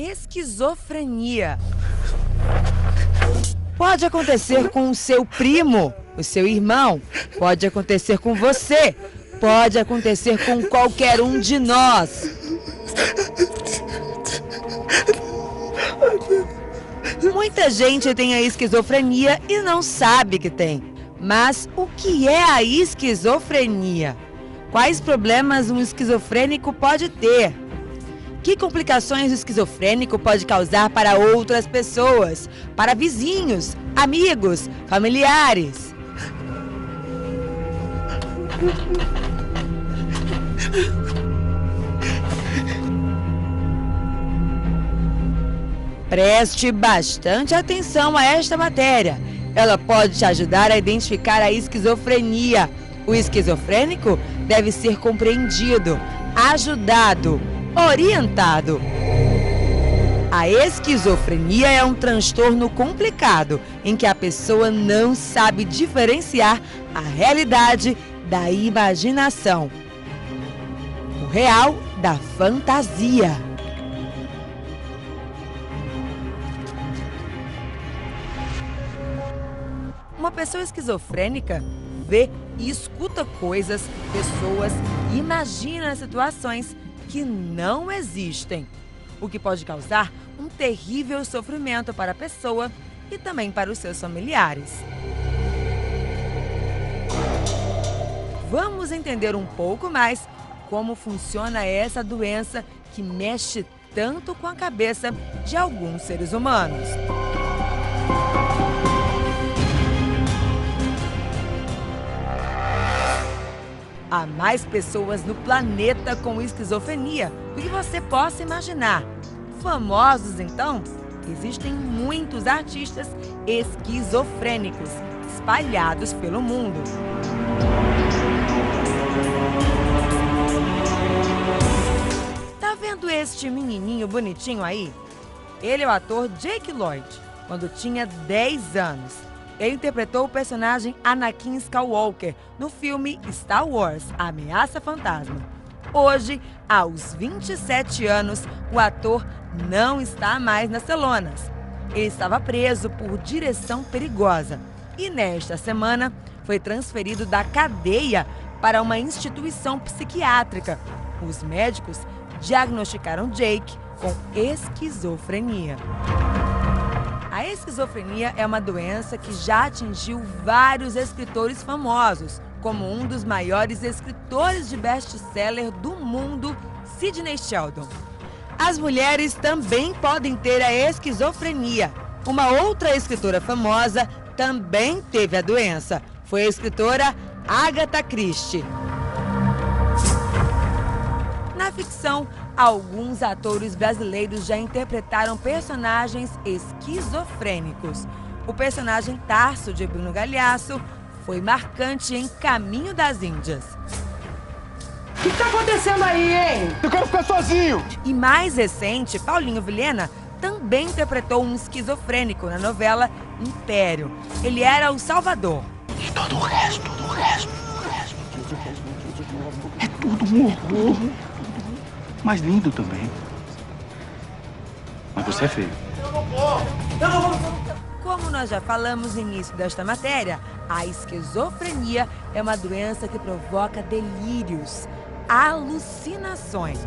Esquizofrenia. Pode acontecer com o seu primo, o seu irmão, pode acontecer com você, pode acontecer com qualquer um de nós. Muita gente tem a esquizofrenia e não sabe que tem. Mas o que é a esquizofrenia? Quais problemas um esquizofrênico pode ter? Que complicações o esquizofrênico pode causar para outras pessoas, para vizinhos, amigos, familiares? Preste bastante atenção a esta matéria. Ela pode te ajudar a identificar a esquizofrenia. O esquizofrênico deve ser compreendido, ajudado, orientado. A esquizofrenia é um transtorno complicado em que a pessoa não sabe diferenciar a realidade da imaginação, o real da fantasia. Uma pessoa esquizofrênica vê e escuta coisas, pessoas, e imagina situações que não existem, o que pode causar um terrível sofrimento para a pessoa e também para os seus familiares. Vamos entender um pouco mais como funciona essa doença que mexe tanto com a cabeça de alguns seres humanos. Há mais pessoas no planeta com esquizofrenia do que você possa imaginar. Famosos, então? Existem muitos artistas esquizofrênicos espalhados pelo mundo. Tá vendo este menininho bonitinho aí? Ele é o ator Jake Lloyd, quando tinha 10 anos. Ele interpretou o personagem Anakin Skywalker no filme Star Wars: A Ameaça Fantasma. Hoje, aos 27 anos, o ator não está mais nas telonas. Ele estava preso por direção perigosa e, nesta semana, foi transferido da cadeia para uma instituição psiquiátrica. Os médicos diagnosticaram Jake com esquizofrenia. A esquizofrenia é uma doença que já atingiu vários escritores famosos, como um dos maiores escritores de best-seller do mundo, Sidney Sheldon. As mulheres também podem ter a esquizofrenia. Uma outra escritora famosa também teve a doença. Foi a escritora Agatha Christie. Na ficção, alguns atores brasileiros já interpretaram personagens esquizofrênicos. O personagem Tarso, de Bruno Galhaço, foi marcante em Caminho das Índias. O que está acontecendo aí, hein? Eu quero ficar sozinho! E mais recente, Paulinho Vilhena também interpretou um esquizofrênico na novela Império. Ele era o Salvador. E todo o resto é tudo um horror. Mas lindo também. Mas você é feio. Como nós já falamos no início desta matéria, a esquizofrenia é uma doença que provoca delírios, alucinações.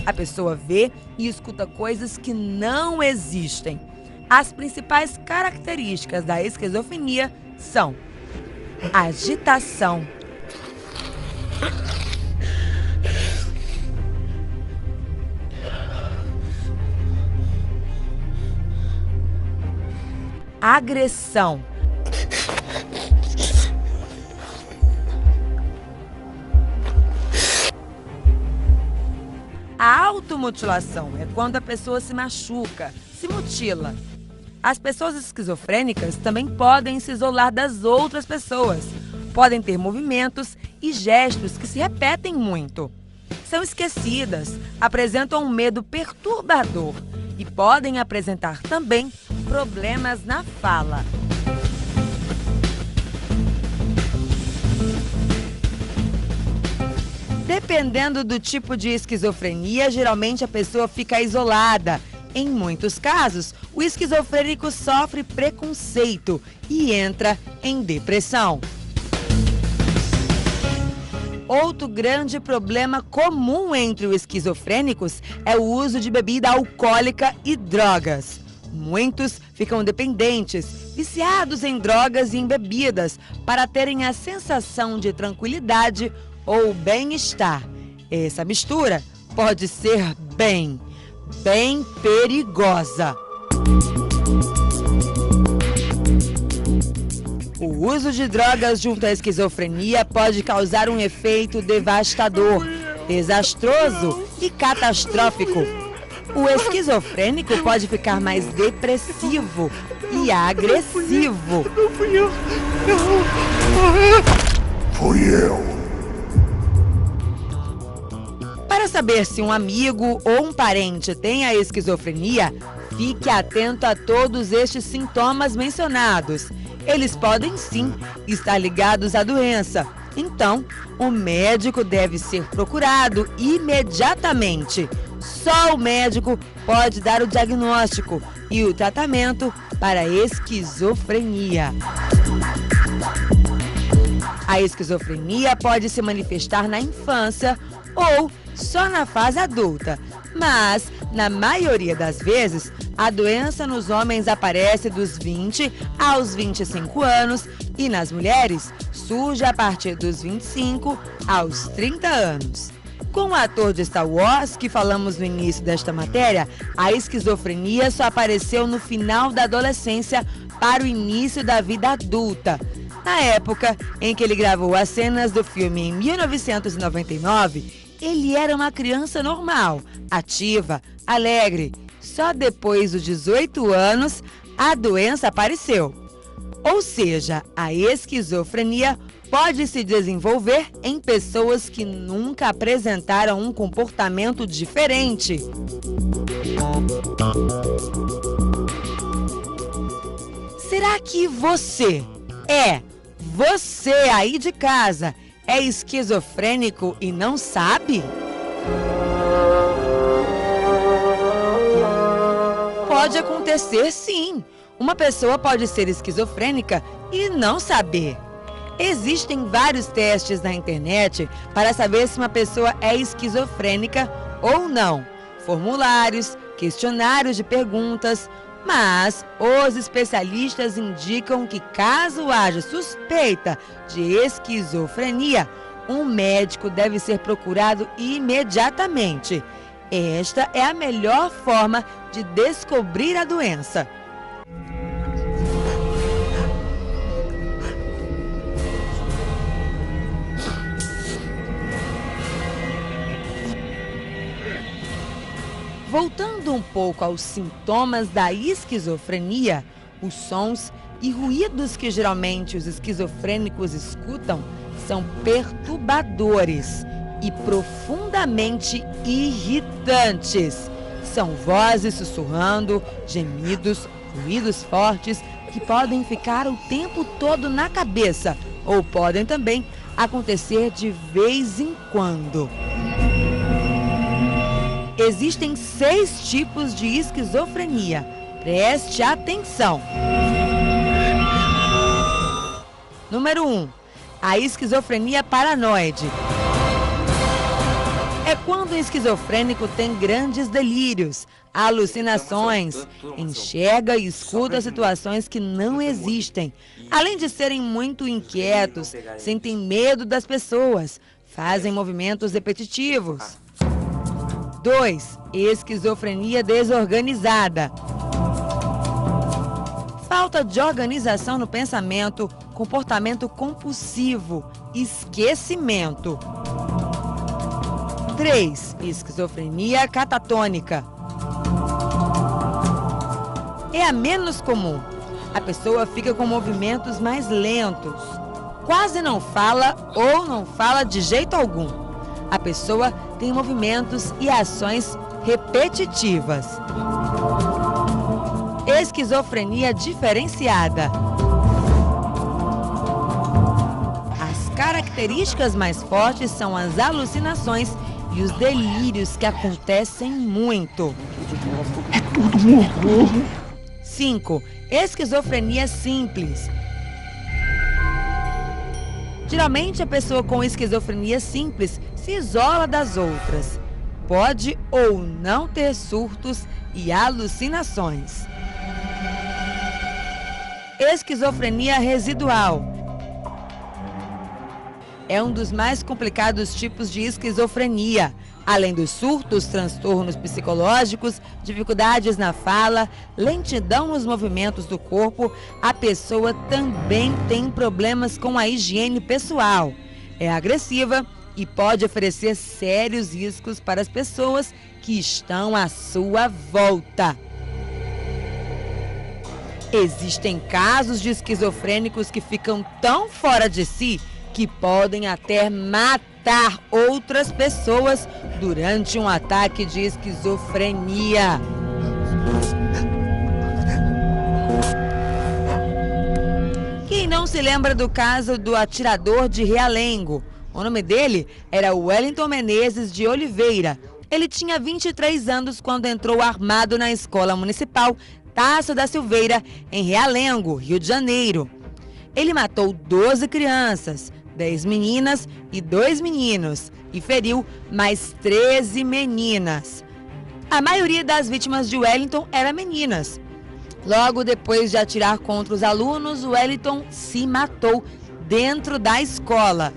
A pessoa vê e escuta coisas que não existem. As principais características da esquizofrenia são agitação, agressão, a automutilação é quando a pessoa se machuca, se mutila. As pessoas esquizofrênicas também podem se isolar das outras pessoas. Podem ter movimentos e gestos que se repetem muito. São esquecidas, apresentam um medo perturbador e podem apresentar também problemas na fala. Dependendo do tipo de esquizofrenia, geralmente a pessoa fica isolada. Em muitos casos, o esquizofrênico sofre preconceito e entra em depressão. Outro grande problema comum entre os esquizofrênicos é o uso de bebida alcoólica e drogas. Muitos ficam dependentes, viciados em drogas e em bebidas, para terem a sensação de tranquilidade ou bem-estar. Essa mistura pode ser bem perigosa. O uso de drogas junto à esquizofrenia pode causar um efeito devastador, desastroso e catastrófico. O esquizofrênico pode ficar mais depressivo e agressivo. Não fui eu. Fui eu. Para saber se um amigo ou um parente tem a esquizofrenia, fique atento a todos estes sintomas mencionados. Eles podem sim estar ligados à doença. Então, o médico deve ser procurado imediatamente. Só o médico pode dar o diagnóstico e o tratamento para a esquizofrenia. A esquizofrenia pode se manifestar na infância ou só na fase adulta, mas, na maioria das vezes, a doença nos homens aparece dos 20 aos 25 anos e nas mulheres surge a partir dos 25 aos 30 anos. Com o ator de Star Wars, que falamos no início desta matéria, a esquizofrenia só apareceu no final da adolescência para o início da vida adulta. Na época em que ele gravou as cenas do filme em 1999, ele era uma criança normal, ativa, alegre. Só depois dos 18 anos, a doença apareceu. Ou seja, a esquizofrenia pode se desenvolver em pessoas que nunca apresentaram um comportamento diferente. Será que você aí de casa, é esquizofrênico e não sabe? Pode acontecer sim. Uma pessoa pode ser esquizofrênica e não saber. Existem vários testes na internet para saber se uma pessoa é esquizofrênica ou não. Formulários, questionários de perguntas. Mas os especialistas indicam que caso haja suspeita de esquizofrenia, um médico deve ser procurado imediatamente. Esta é a melhor forma de descobrir a doença. Voltando um pouco aos sintomas da esquizofrenia, os sons e ruídos que geralmente os esquizofrênicos escutam são perturbadores e profundamente irritantes. São vozes sussurrando, gemidos, ruídos fortes que podem ficar o tempo todo na cabeça ou podem também acontecer de vez em quando. Existem 6 tipos de esquizofrenia. Preste atenção. Número 1. A esquizofrenia paranoide. É quando o esquizofrênico tem grandes delírios, alucinações, enxerga e escuta situações que não existem. Além de serem muito inquietos, sentem medo das pessoas, fazem movimentos repetitivos. 2. Esquizofrenia desorganizada. Falta de organização no pensamento, comportamento compulsivo, esquecimento. 3. Esquizofrenia catatônica. É a menos comum. A pessoa fica com movimentos mais lentos. Quase não fala ou não fala de jeito algum. A pessoa tem movimentos e ações repetitivas. esquizofrenia diferenciada. As características mais fortes são as alucinações e os delírios que acontecem muito. É tudo um horror. 5. Esquizofrenia simples. Geralmente, a pessoa com esquizofrenia simples se isola das outras. Pode ou não ter surtos e alucinações. Esquizofrenia residual. É um dos mais complicados tipos de esquizofrenia. Além dos surtos, transtornos psicológicos, dificuldades na fala, lentidão nos movimentos do corpo, a pessoa também tem problemas com a higiene pessoal. É agressiva e pode oferecer sérios riscos para as pessoas que estão à sua volta. Existem casos de esquizofrênicos que ficam tão fora de si que podem até matar outras pessoas durante um ataque de esquizofrenia. Quem não se lembra do caso do atirador de Realengo? O nome dele era Wellington Menezes de Oliveira. Ele tinha 23 anos quando entrou armado na Escola Municipal Tasso da Silveira, em Realengo, Rio de Janeiro. Ele matou 12 crianças, 10 meninas e 2 meninos, e feriu mais 13 meninas. A maioria das vítimas de Wellington eram meninas. Logo depois de atirar contra os alunos, Wellington se matou dentro da escola.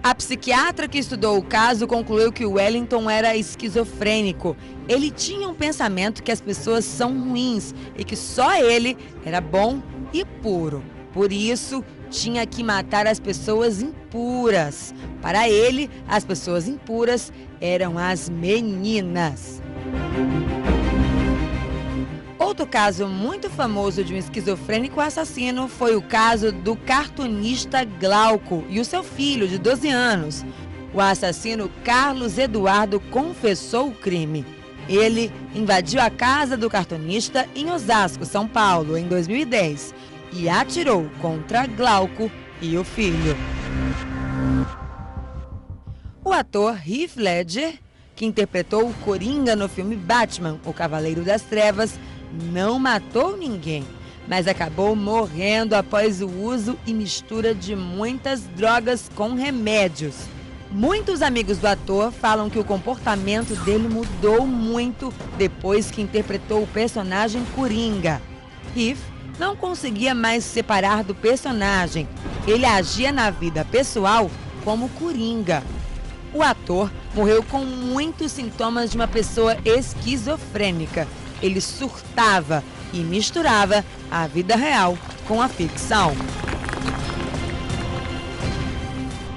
A psiquiatra que estudou o caso concluiu que Wellington era esquizofrênico. Ele tinha um pensamento que as pessoas são ruins e que só ele era bom e puro. Por isso, tinha que matar as pessoas impuras. Para ele, as pessoas impuras eram as meninas. Outro caso muito famoso de um esquizofrênico assassino foi o caso do cartunista Glauco e o seu filho, de 12 anos. O assassino Carlos Eduardo confessou o crime. Ele invadiu a casa do cartunista em Osasco, São Paulo, em 2010 e atirou contra Glauco e o filho. O ator Heath Ledger, que interpretou o Coringa no filme Batman, O Cavaleiro das Trevas, não matou ninguém, mas acabou morrendo após o uso e mistura de muitas drogas com remédios. Muitos amigos do ator falam que o comportamento dele mudou muito depois que interpretou o personagem Coringa. Heath não conseguia mais se separar do personagem. Ele agia na vida pessoal como Coringa. O ator morreu com muitos sintomas de uma pessoa esquizofrênica. Ele surtava e misturava a vida real com a ficção.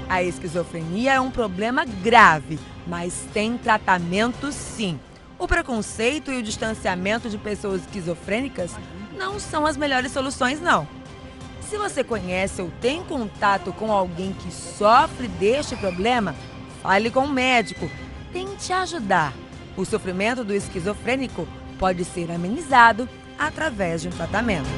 A esquizofrenia é um problema grave, mas tem tratamento sim. O preconceito e o distanciamento de pessoas esquizofrênicas não são as melhores soluções, não. Se você conhece ou tem contato com alguém que sofre deste problema, fale com um médico, tente ajudar. O sofrimento do esquizofrênico pode ser amenizado através de um tratamento.